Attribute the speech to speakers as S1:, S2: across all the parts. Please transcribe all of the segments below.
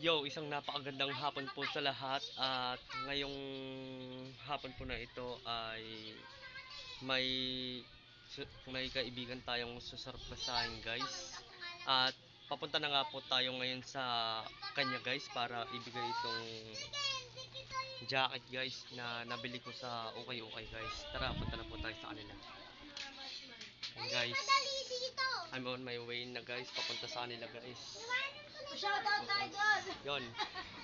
S1: Yo, isang napakagandang hapon po sa lahat at ngayong hapon po na ito ay may may kaibigan tayong susurpresahin guys. At papunta na nga po tayo ngayon sa kanya guys para ibigay itong jacket guys na nabili ko sa Ukay Ukay guys. Tara, punta na po tayo sa kanila. And guys, I'm on my way na guys, papunta sa kanila guys.
S2: Shoutout idol!
S1: Yon.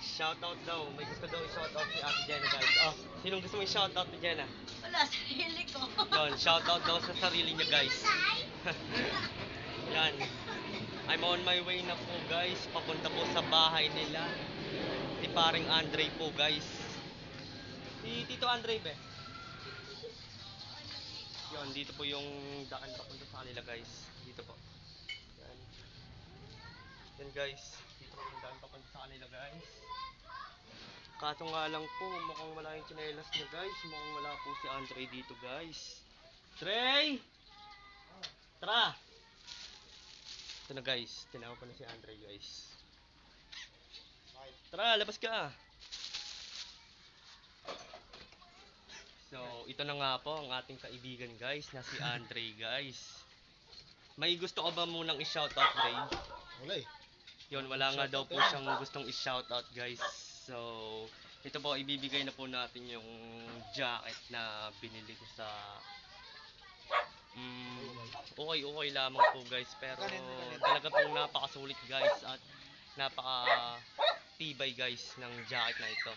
S1: Shoutout daw. May gusto daw i-shoutout si Ate Jenna guys. Oh, sinong gusto mo i-shoutout ni Jenna?
S2: Wala, sarili ko.
S1: Yon, shoutout daw sa sarili niya guys. Yan. I'm on my way na po guys. Papunta po sa bahay nila. Si paring Andre po guys. Si Tito Andre be. Yon, dito po yung daan papunta sa kanila guys. Dito po. Yan. Yan guys. Dito po yung daan papunta sa kanila guys. Kaso nga lang po, mukhang wala yung tsinelas niya guys. Mukhang wala po si Andre dito guys. Trey! Tara! Ito na guys, tinawag ko na si Andre guys. Tara, labas ka! So, ito na nga po ang ating kaibigan guys, na si Andre guys. May gusto ka ba munang i-shoutout, Ray?
S3: Wala eh.
S1: Yun, wala nga daw po siyang gustong i-shoutout guys. So, ito po, ibibigay na po natin yung jacket na binili ko sa okay lamang po guys. Pero talaga pong napakasulit guys at napaka tibay guys ng jacket na ito.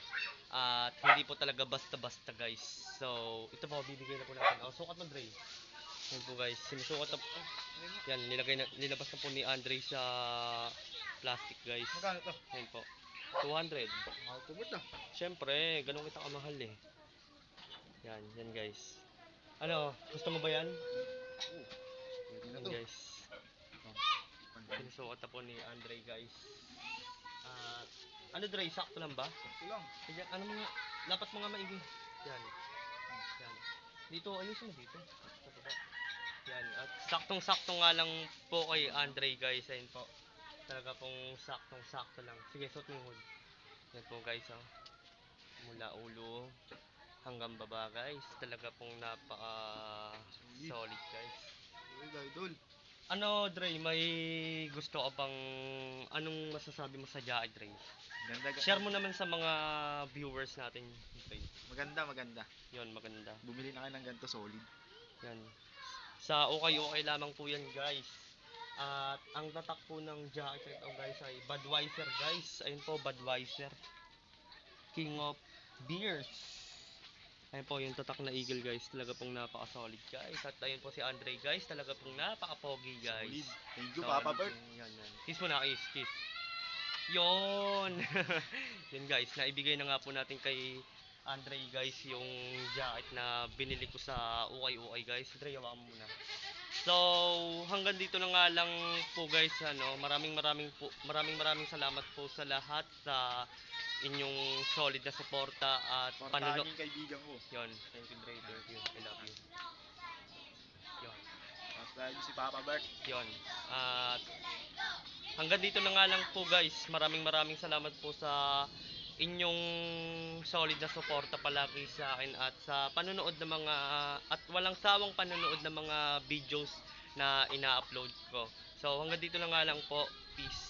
S1: At hindi po talaga basta-basta guys. So, ito po, bibigay na po natin. Oh, sukat mo, Dre. Yan po guys, sinusukat na po. Yan, nilabas na po ni Andre sa plastic guys.
S3: Magkano to?
S1: Yan po. 200.
S3: Makatubot na.
S1: Siyempre, ganun kita kamahal eh. Yan guys. Ano, gusto mo ba yan?
S3: Pwede na
S1: Yan
S3: to.
S1: guys. Sinusukat na po ni Andre guys. At, ano Dre, sakto lang ba?
S3: Ito lang.
S1: Kaya, ano mga, lapat mga maigi. Yan. Yan. Dito, ayusin mo dito. Sa baba. Yan. At saktong-sakto nga lang po kay Andre guys. Ayun po. Talaga pong saktong-sakto lang. Sige, suot mo yung hood. Yan po guys, oh. Mula ulo hanggang baba guys. Talaga pong napaka solid guys.
S3: Pwede idol.
S1: Ano, Dre, may gusto ka bang anong masasabi mo sa jacket, Dre? Share mo naman sa mga viewers natin, Dre.
S3: Maganda.
S1: Yon, maganda.
S3: Bumili na kayo ng ganito solid.
S1: Yan. Sa okay lang po yan, guys. At ang tatak po ng jacket ito, guys, ay Budweiser, guys. Ayun po, Budweiser. King of Beers. Ayun po, yung tatak na eagle, guys. Talaga pong napaka-solid, guys. At ayun po si Andre, guys. Talaga pong napaka-pogi, guys.
S3: Solid. Thank you,
S1: Solid
S3: Papa Bert.
S1: Yan. Kiss mo na, kiss. Yon. Yun guys, naibigay na nga po natin kay Andre guys yung jacket na binili ko sa Ukay guys. Andre, hawakan mo muna. So, hanggang dito na nga lang po guys, ano, maraming salamat po sa lahat sa inyong solid na suporta at
S3: Portahan yung kaibigan ko.
S1: Yon, thank you Dre, thank you. I love you. Yon.
S3: Portahan si Papa Bert.
S1: Yon. At hanggang dito na nga lang po guys. Maraming salamat po sa inyong solid na suporta palagi sa akin at sa panonood ng mga at walang sawang panonood ng mga videos na ina-upload ko. So hanggang dito na nga lang po. Peace.